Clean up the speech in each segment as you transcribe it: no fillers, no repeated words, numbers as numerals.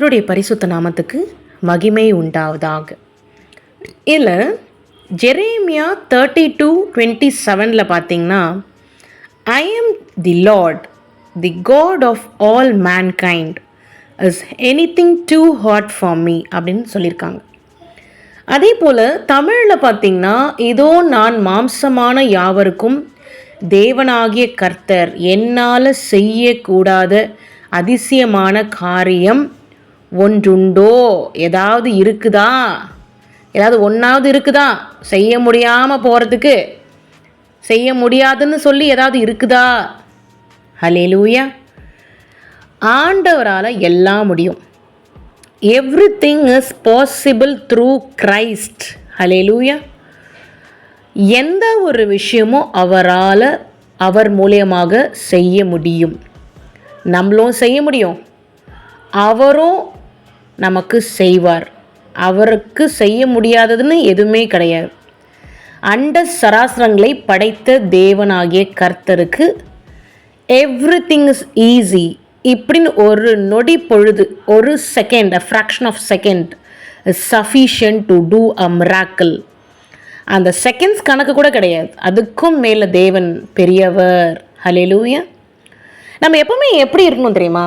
கர்த்தருடைய பரிசுத்த நாமத்துக்கு மகிமை உண்டாவதாக. இதில் ஜெரேமியா 32:27 பார்த்தீங்கன்னா, I am the Lord the God of all mankind, is anything too hard for me அப்படின்னு சொல்லியிருக்காங்க. அதே போல் தமிழில் பார்த்தீங்கன்னா, இதோ நான் மாம்சமான யாவருக்கும் தேவனாகிய கர்த்தர், என்னால் செய்யக்கூடாத அதிசயமான காரியம் ஒன்றுண்டோ, ஏதாவது இருக்குதா, ஏதாவது ஒன்றாவது இருக்குதா, செய்ய முடியாமல் போகிறதுக்கு, செய்ய முடியாதுன்னு சொல்லி ஏதாவது இருக்குதா? ஹல்லேலூயா. ஆண்டவரால் எல்லாம் முடியும். Everything is possible through Christ. Hallelujah. எந்த ஒரு விஷயமும் அவர் மூலியமாக செய்ய முடியும். நம்மளும் செய்ய முடியும், அவரும் நமக்கு செய்வார். அவருக்கு செய்ய முடியாததுன்னு எதுவுமே கிடையாது. அண்ட சராசரங்களை படைத்த தேவனாகிய கர்த்தருக்கு எவ்ரிதிங் இஸ் ஈஸி. இப்படின்னு ஒரு நொடி பொழுது, ஒரு second, a fraction of second is sufficient to do a miracle. அந்த செகண்ட்ஸ் கணக்கு கூட கிடையாது, அதுக்கும் மேலே தேவன் பெரியவர். ஹல்லேலூயா. நம்ம எப்பவுமே எப்படி இருக்கணும் தெரியுமா?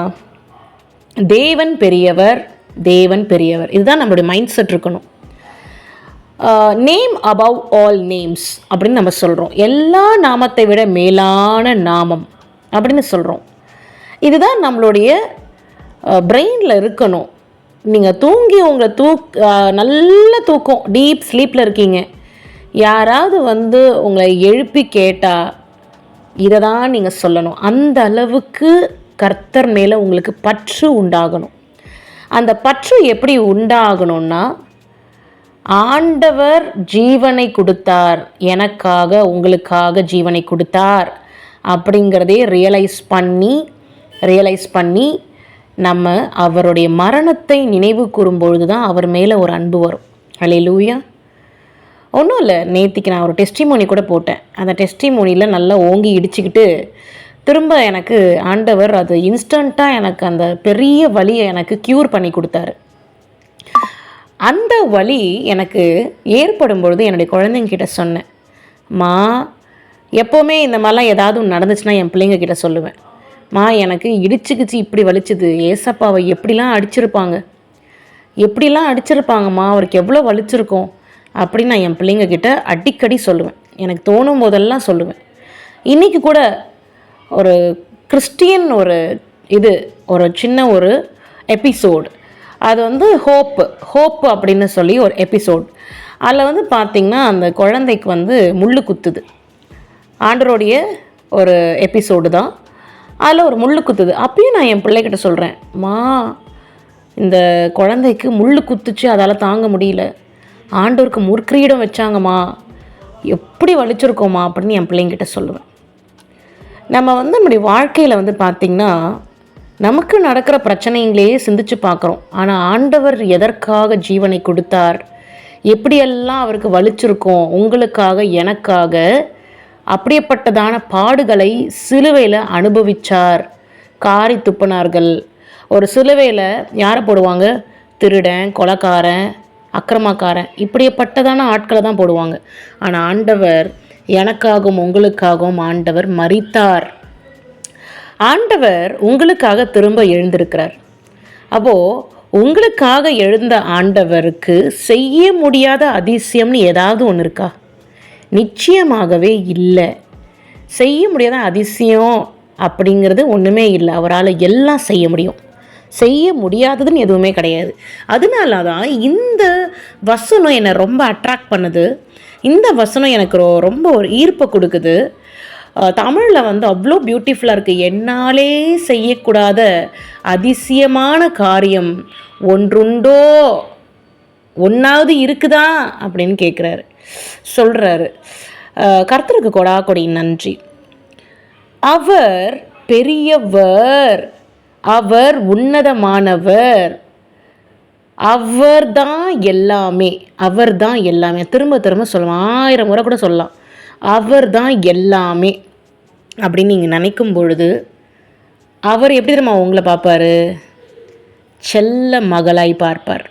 தேவன் பெரியவர், தேவன் பெரியவர், இதுதான் நம்மளுடைய மைண்ட் செட் இருக்கணும். நேம் அபவ் ஆல் நேம்ஸ் அப்படின்னு நம்ம சொல்கிறோம். எல்லா நாமத்தை விட மேலான நாமம் அப்படின்னு சொல்கிறோம். இதுதான் நம்மளுடைய பிரெயினில் இருக்கணும். நீங்கள் தூங்கி உங்களை நல்ல தூக்கம், டீப் ஸ்லீப்பில் இருக்கீங்க, யாராவது உங்களை எழுப்பி கேட்டால் இதை தான் நீங்கள் சொல்லணும். அந்த அளவுக்கு கர்த்தர் மேலே உங்களுக்கு பற்று உண்டாகணும். அந்த பற்று எப்படி உண்டாகணும்னா, ஆண்டவர் ஜீவனை கொடுத்தார், எனக்காக உங்களுக்காக ஜீவனை கொடுத்தார் அப்படிங்கிறதே ரியலைஸ் பண்ணி நம்ம அவருடைய மரணத்தை நினைவு கூறும்பொழுது தான் அவர் மேலே ஒரு அன்பு வரும். ஹல்லேலூயா. ஒன்றும் இல்லை, நேற்றுக்கு நான் ஒரு டெஸ்டிமோனி கூட போட்டேன். அந்த டெஸ்டிமோனியில் நல்லா ஓங்கி இடிச்சுக்கிட்டு திரும்ப எனக்கு ஆண்டவர் அது இன்ஸ்டண்ட்டாக எனக்கு அந்த பெரிய வலியை எனக்கு க்யூர் பண்ணி கொடுத்தாரு. அந்த வலி எனக்கு ஏற்படும் பொழுது என்னுடைய குழந்தைங்கிட்ட சொன்னேன், மா எப்போவுமே இந்த மாதிரிலாம் ஏதாவது ஒன்று நடந்துச்சுன்னா என் பிள்ளைங்கக்கிட்ட சொல்லுவேன், மா எனக்கு இடிச்சுக்கிச்சு இப்படி வலிச்சுது, ஏசப்பாவை எப்படிலாம் அடிச்சிருப்பாங்கம்மா, அவருக்கு எவ்வளோ வலிச்சிருக்கோம் அப்படின்னு நான் என் பிள்ளைங்கக்கிட்ட அடிக்கடி சொல்லுவேன். எனக்கு தோணும் போதெல்லாம் சொல்லுவேன். இன்றைக்கி கூட ஒரு கிறிஸ்டியன் ஒரு சின்ன ஒரு எபிசோடு, அது ஹோப்பு அப்படின்னு சொல்லி ஒரு எபிசோட். அதில் பார்த்திங்கன்னா அந்த குழந்தைக்கு முள் குத்துது. ஆண்டவருடைய ஒரு எபிசோடு தான், அதில் ஒரு முள் குத்துது. அப்பயும் நான் என் பிள்ளைகிட்ட சொல்கிறேன், மா இந்த குழந்தைக்கு முள் குத்துச்சு, அதால் தாங்க முடியல, ஆண்டவருக்கு முற்கிரீடம் வச்சாங்கம்மா, எப்படி வலிச்சிருக்கோம்மா அப்படின்னு என் பிள்ளைங்கிட்ட சொல்லுவேன். நம்ம நம்முடைய வாழ்க்கையில் பார்த்திங்கன்னா நமக்கு நடக்கிற பிரச்சனைங்களையே சிந்திச்சு பார்க்குறோம். ஆனால் ஆண்டவர் எதற்காக ஜீவனை கொடுத்தார், எப்படியெல்லாம் அவருக்கு வலிச்சிருக்கோம், உங்களுக்காக எனக்காக அப்படியேப்பட்டதான பாடுகளை சிலுவையில் அனுபவித்தார். காரி துப்பினார்கள். ஒரு சிலுவையில் யாரை போடுவாங்க? திருடன், கொலைக்காரன், அக்கிரமக்காரன், இப்படியேப்பட்டதான ஆட்களை தான் போடுவாங்க. ஆனால் ஆண்டவர் எனக்காகவும் உங்களுக்காகவும் ஆண்டவர் மரித்தார். ஆண்டவர் உங்களுக்காக திரும்ப எழுந்திருக்கிறார். அப்போது உங்களுக்காக எழுந்த ஆண்டவருக்கு செய்ய முடியாத அதிசயம்னு ஏதாவது ஒன்று இருக்கா? நிச்சயமாகவே இல்லை. செய்ய முடியாத அதிசயம் அப்படிங்கிறது ஒன்றுமே இல்லை. அவரால் எல்லாம் செய்ய முடியும். செய்ய முடியாததுன்னு எதுவுமே கிடையாது. அதனால தான் இந்த வசனம் என்னை ரொம்ப அட்ராக்ட் பண்ணுது. இந்த வசனம் எனக்கு ரொம்ப ஒரு ஈர்ப்பை கொடுக்குது. தமிழில் அவ்வளோ பியூட்டிஃபுல்லாக இருக்குது. என்னாலே செய்யக்கூடாத அதிசயமான காரியம் ஒன்றுண்டோ, ஒன்றாவது இருக்குதா அப்படின்னு சொல்கிறாரு. கர்த்தருக்கு கொடி நன்றி. அவர் பெரியவர், அவர் உன்னதமானவர், அவர் தான் எல்லாமே. திரும்ப திரும்ப சொல்லலாம், 1000 முறை கூட சொல்லலாம், அவர் தான் எல்லாமே அப்படின்னு நீங்கள் நினைக்கும் பொழுது அவர் எப்படி தெரியுமா உங்களை பார்ப்பாரு? செல்ல மகளாய் பார்ப்பார்,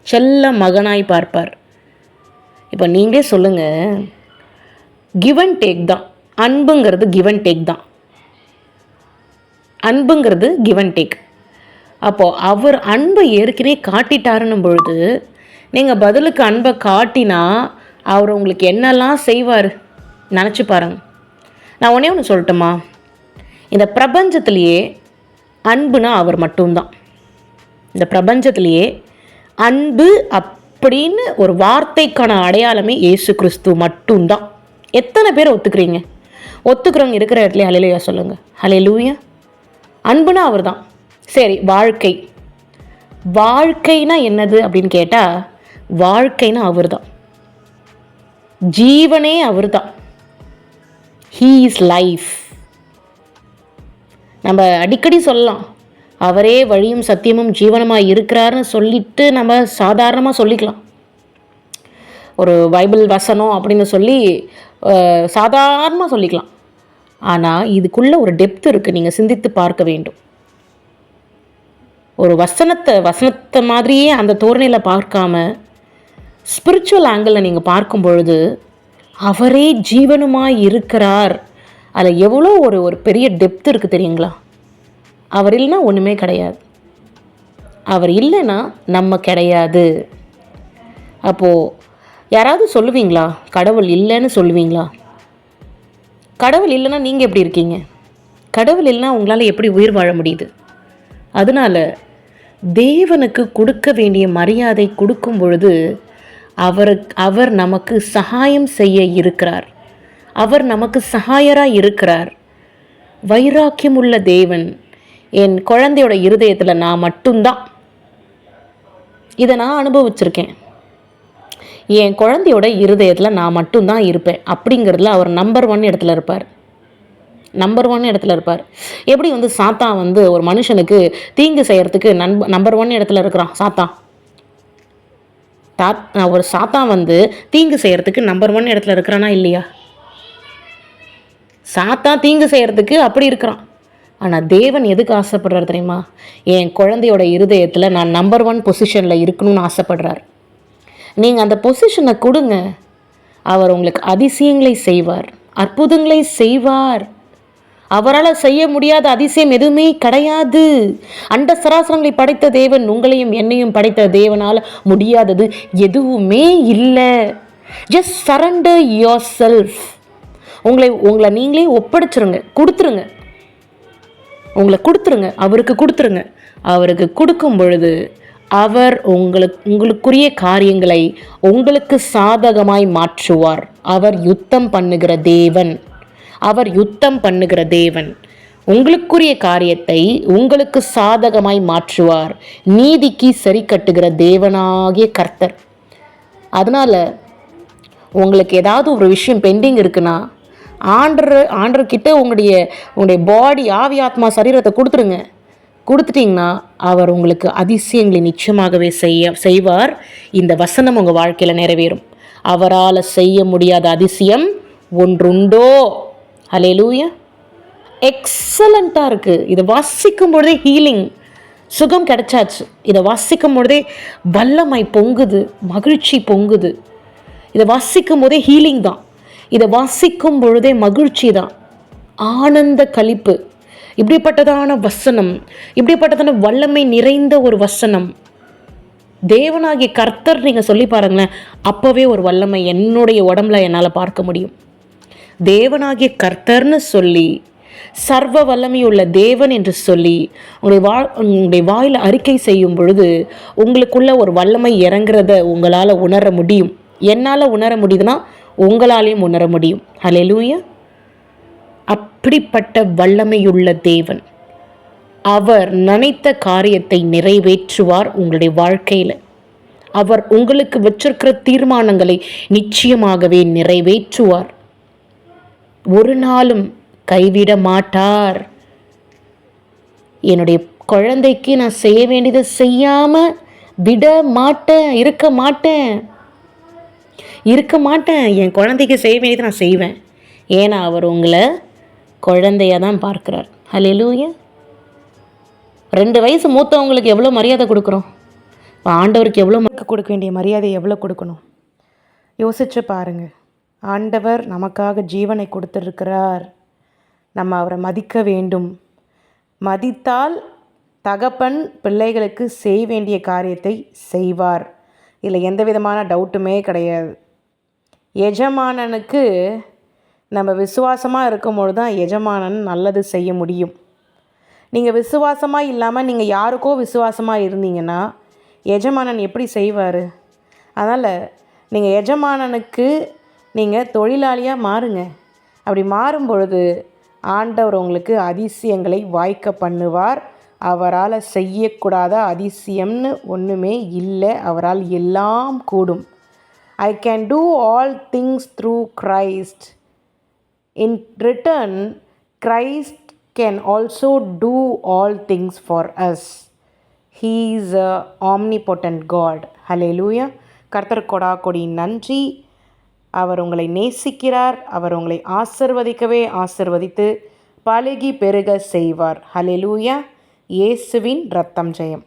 செல்ல மகனாய் பார்ப்பார். இப்போ நீங்களே சொல்லுங்கள், கிவ் அண்ட் டேக் தான் அன்புங்கிறது, கிவ் அண்ட் டேக் தான் அன்புங்கிறது, கிவ் அண்ட் டேக். அப்போது அவர் அன்பை ஏற்கனவே காட்டிட்டாருன்னும் பொழுது நீங்கள் பதிலுக்கு அன்பை காட்டினா அவர் உங்களுக்கு என்னெல்லாம் செய்வார் நினச்சி பாருங்க. நான் ஒன்று சொல்லட்டுமா, இந்த பிரபஞ்சத்திலேயே அன்புனா அவர் மட்டும்தான். இந்த பிரபஞ்சத்திலேயே அன்பு அப்படின்னு ஒரு வார்த்தைக்கான அடையாளமே இயேசு கிறிஸ்து மட்டும்தான். எத்தனை பேர் ஒத்துக்கிறீங்க? ஒத்துக்கிறவங்க இருக்கிற இடத்துல ஹல்லேலூயா சொல்லுங்கள். ஹல்லேலூயா. அன்புனா அவர் தான். சரி, வாழ்க்கை, வாழ்க்கைனா என்னது அப்படின்னு கேட்டால், வாழ்க்கைனா அவர் தான், ஜீவனே அவர் தான். He is life. நம்ம அடிக்கடி சொல்லலாம், அவரே வழியும் சத்தியமும் ஜீவனமாக இருக்கிறாருன்னு சொல்லிட்டு நம்ம சாதாரணமாக சொல்லிக்கலாம். ஒரு பைபிள் வசனம் அப்படின்னு சொல்லி சாதாரணமாக சொல்லிக்கலாம். ஆனால் இதுக்குள்ளே ஒரு டெப்த் இருக்குது, நீங்கள் சிந்தித்து பார்க்க வேண்டும். ஒரு வசனத்தை மாதிரியே அந்த தோரணையில் பார்க்காம ஸ்பிரிச்சுவல் ஆங்கிளில் நீங்கள் பார்க்கும் பொழுது அவரே ஜீவனுமாய் இருக்கிறார். அதில் எவ்வளோ ஒரு பெரிய டெப்த் இருக்குது தெரியுங்களா? அவர் இல்லைன்னா ஒன்றுமே கிடையாது, அவர் இல்லைன்னா நம்ம கிடையாது. அப்போது யாராவது சொல்லுவீங்களா கடவுள் இல்லைன்னு சொல்லுவீங்களா? கடவுள் இல்லைன்னா நீங்கள் எப்படி இருக்கீங்க? கடவுள் இல்லைன்னா உங்களால் எப்படி உயிர் வாழ முடியுது? அதனால் தேவனுக்கு கொடுக்க வேண்டிய மரியாதை கொடுக்கும் பொழுது அவர் நமக்கு சகாயம் செய்ய இருக்கிறார், அவர் நமக்கு சகாயராக இருக்கிறார். வைராக்கியம் உள்ள தேவன். என் குழந்தையோட இருதயத்தில் நான் மட்டும்தான், இதை நான் அனுபவிச்சிருக்கேன். என் குழந்தையோட இருதயத்தில் நான் மட்டும்தான் இருப்பேன் அப்படிங்கிறதுல அவர் நம்பர் 1 இடத்துல இருப்பார். நம்பர் 1 இடத்துல இருப்பார். எப்படி சாத்தான் ஒரு மனுஷனுக்கு தீங்கு செய்யறதுக்கு நம்பர் 1 இடத்துல இருக்கிறான் சாத்தான். ஒரு சாத்தான் தீங்கு செய்யறதுக்கு நம்பர் 1 இடத்துல இருக்கிறானா இல்லையா? சாத்தான் தீங்கு செய்யறதுக்கு அப்படி இருக்கிறான். ஆனால் தேவன் எதுக்கு ஆசைப்படுறார் தெரியுமா? என் குழந்தையோட இருதயத்தில் நான் நம்பர் 1 பொசிஷனில் இருக்கணும்னு ஆசைப்படுறார். நீங்கள் அந்த பொசிஷனை கொடுங்க, அவர் உங்களுக்கு அதிசயங்களை செய்வார், அற்புதங்களை செய்வார். அவரால் செய்ய முடியாத அதிசயம் எதுவுமே கிடையாது. அண்ட சராசரங்களை படைத்த தேவன் உங்களையும் என்னையும் படைத்த தேவனால் முடியாதது எதுவுமே இல்லை. Just surrender your self. உங்களை நீங்களே ஒப்படைச்சிருங்க, கொடுத்துருங்க, உங்களை கொடுத்துருங்க, அவருக்கு கொடுத்துருங்க. அவருக்கு கொடுக்கும் பொழுது அவர் உங்களுக்குரிய காரியங்களை உங்களுக்கு சாதகமாய் மாற்றுவார். அவர் யுத்தம் பண்ணுகிற தேவன், அவர் யுத்தம் பண்ணுகிற தேவன். உங்களுக்குரிய காரியத்தை உங்களுக்கு சாதகமாய் மாற்றுவார். நீதிக்கு சரி கட்டுகிற தேவனாகிய கர்த்தர். அதனால் உங்களுக்கு ஏதாவது ஒரு விஷயம் பெண்டிங் இருக்குன்னா ஆண்டர்கிட்ட உங்களுடைய பாடி, ஆவி, ஆத்மா, சரீரத்தை கொடுத்துருங்க. கொடுத்துட்டிங்கன்னா அவர் உங்களுக்கு அதிசயங்களை நிச்சயமாகவே செய்வார். இந்த வசனம் உங்கள் வாழ்க்கையில் நிறைவேறும். அவரால் செய்ய முடியாத அதிசயம் ஒன்றுண்டோ? ஹல்லேலூயா. எக்ஸலண்ட்டாக இருக்குது. இதை வாசிக்கும் பொழுதே ஹீலிங், சுகம் கிடைச்சாச்சு. இதை வாசிக்கும் பொழுதே வல்லமை பொங்குது, மகிழ்ச்சி பொங்குது. இதை வாசிக்கும் போதே ஹீலிங் தான், இதை வாசிக்கும் பொழுதே மகிழ்ச்சி தான், ஆனந்த களிப்பு. இப்படிப்பட்டதான வசனம், இப்படிப்பட்டதான வல்லமை நிறைந்த ஒரு வசனம். தேவனாகிய கர்த்தர் நீங்கள் சொல்லி பாருங்களேன், அப்போவே ஒரு வல்லமை என்னுடைய உடம்புல என்னால் பார்க்க முடியும். தேவனாகிய கர்த்தர்னு சொல்லி, சர்வ வல்லமையுள்ள தேவன் என்று சொல்லி உங்களுடைய வாயில் அறிக்கை செய்யும் பொழுது உங்களுக்குள்ள ஒரு வல்லமை இறங்குறத உங்களால் உணர முடியும். என்னால் உணர முடியுதுன்னா உங்களாலேயும் உணர முடியும். ஹல்லேலூயா. அப்படிப்பட்ட வல்லமையுள்ள தேவன், அவர் நினைத்த காரியத்தை நிறைவேற்றுவார் உங்களுடைய வாழ்க்கையில். அவர் உங்களுக்கு வச்சிருக்கிற தீர்மானங்களை நிச்சயமாகவே நிறைவேற்றுவார். ஒரு நாளும் கைவிட மாட்டார். என்னுடைய குழந்தைக்கு நான் செய்ய வேண்டியதை செய்யாமல் விட மாட்டேன், இருக்க மாட்டேன். என் குழந்தைக்கு செய்ய வேண்டியதை நான் செய்வேன். ஏன்னா அவர் உங்களை குழந்தையாக தான் பார்க்குறார். ஹல்லேலூயா. 2 வயசு மூத்தவங்களுக்கு எவ்வளோ மரியாதை கொடுக்குறோம், இப்போ ஆண்டவருக்கு எவ்வளோ கொடுக்க வேண்டிய மரியாதை எவ்வளோ கொடுக்கணும் யோசிச்சு பாருங்கள். ஆண்டவர் நமக்காக ஜீவனை கொடுத்துருக்கிறார். நம்ம அவரை மதிக்க வேண்டும். மதித்தால் தகப்பன் பிள்ளைகளுக்கு செய்ய வேண்டிய காரியத்தை செய்வார். இதில் எந்த விதமான டவுட்டுமே கிடையாது. எஜமானனுக்கு நம்ம விசுவாசமாக இருக்கும்பொழுது தான் எஜமானன் நல்லது செய்ய முடியும். நீங்கள் விசுவாசமாக இல்லாமல் நீங்கள் யாருக்கோ விசுவாசமாக இருந்தீங்கன்னா எஜமானன் எப்படி செய்வார்? அதனால் நீங்கள் எஜமானனுக்கு நீங்கள் தொழிலாளியாக மாறுங்க. அப்படி மாறும் பொழுது ஆண்டவர் உங்களுக்கு அதிசயங்களை வாய்க்க பண்ணுவார். அவரால் செய்யக்கூடாத அதிசயம்னு ஒன்றுமே இல்லை. அவரால் எல்லாம் கூடும். I can do all things through Christ. In return, Christ can also do all things for us. He is a omnipotent God. Hallelujah. கர்த்தர் கொடா கொடி நன்றி. அவர் உங்களை நேசிக்கிறார். அவர் உங்களை ஆசிர்வதிக்கவே ஆசிர்வதித்து பலுகி பெருக செய்வார். ஹல்லேலூயா. இயேசுவின் இரத்தம் ஜெயம்.